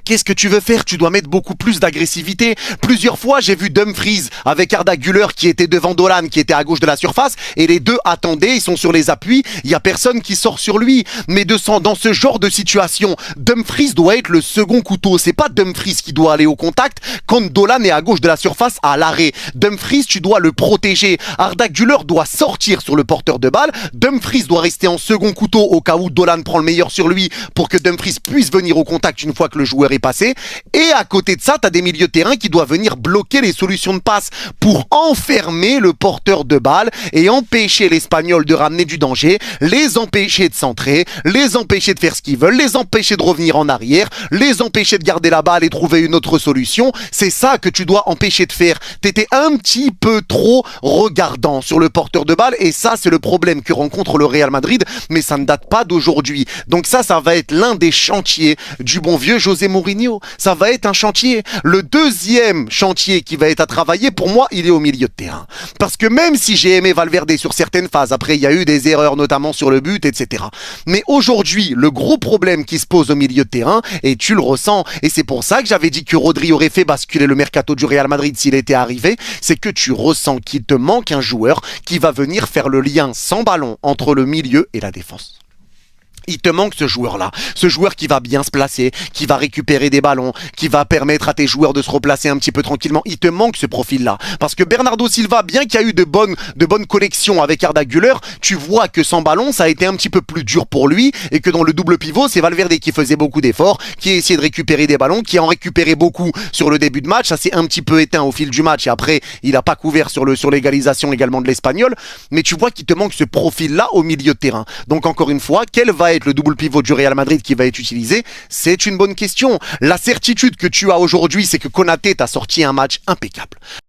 qu'est-ce que tu veux faire? Tu dois mettre beaucoup plus d'agressivité. Plusieurs fois, j'ai vu Dumfries avec Arda Güler qui était devant Dolan, qui était à gauche de la surface, et les deux attendaient, ils sont sur les appuis, il y a personne qui sort sur lui. Mais dans ce genre de situation, Dumfries doit être le second couteau. C'est pas Dumfries qui doit aller au contact quand Dolan est à gauche de la surface à l'arrêt. Dumfries, tu dois le protéger. Arda Güler doit sortir sur le porteur de balle. Dumfries doit rester en second couteau au cas où Dolan prend le meilleur sur lui pour que Dumfries puisse venir au contact une fois que le joueur est passé. Et à côté de ça, tu as des milieux de terrain qui doivent venir bloquer les solutions de passe pour enfermer le porteur de balle et empêcher l'Espagnol de ramener du danger, les empêcher de centrer, les empêcher de faire ce qu'ils veulent, les empêcher de revenir en arrière, les empêcher de garder la balle et trouver une autre solution. C'est ça que tu dois empêcher de faire. T'étais un petit peu trop regardant sur le porteur de balle et ça, c'est le problème que rencontre le Real Madrid, mais ça ne date pas d'aujourd'hui. Donc ça va être l'un des chantiers du bon vieux José Mourinho. Ça va être un chantier. Le deuxième chantier qui va être à travailler, pour moi, il est au milieu de terrain. Parce que même si j'ai aimé Valverde sur certaines phases, après il y a eu des erreurs notamment sur le but, etc. Mais aujourd'hui, le gros problème qui se pose au milieu de terrain, et tu le ressens, et c'est pour ça que j'avais dit que Rodri aurait fait basculer le mercato du Real Madrid s'il était arrivé, c'est que tu ressens qu'il te manque un joueur qui va venir faire le lien sans ballon entre le milieu et la défense. Il te manque ce joueur-là, ce joueur qui va bien se placer, qui va récupérer des ballons, qui va permettre à tes joueurs de se replacer un petit peu tranquillement. Il te manque ce profil-là. Parce que Bernardo Silva, bien qu'il y a eu de bonnes connexions avec Arda Güler, tu vois que sans ballon, ça a été un petit peu plus dur pour lui et que dans le double pivot, c'est Valverde qui faisait beaucoup d'efforts, qui a essayé de récupérer des ballons, qui en récupérait beaucoup sur le début de match. Ça s'est un petit peu éteint au fil du match et après, il n'a pas couvert sur l'égalisation également de l'Espagnol. Mais tu vois qu'il te manque ce profil-là au milieu de terrain. Donc encore une fois, quel va être le double pivot du Real Madrid qui va être utilisé? C'est une bonne question. La certitude que tu as aujourd'hui, c'est que Konaté t'a sorti un match impeccable.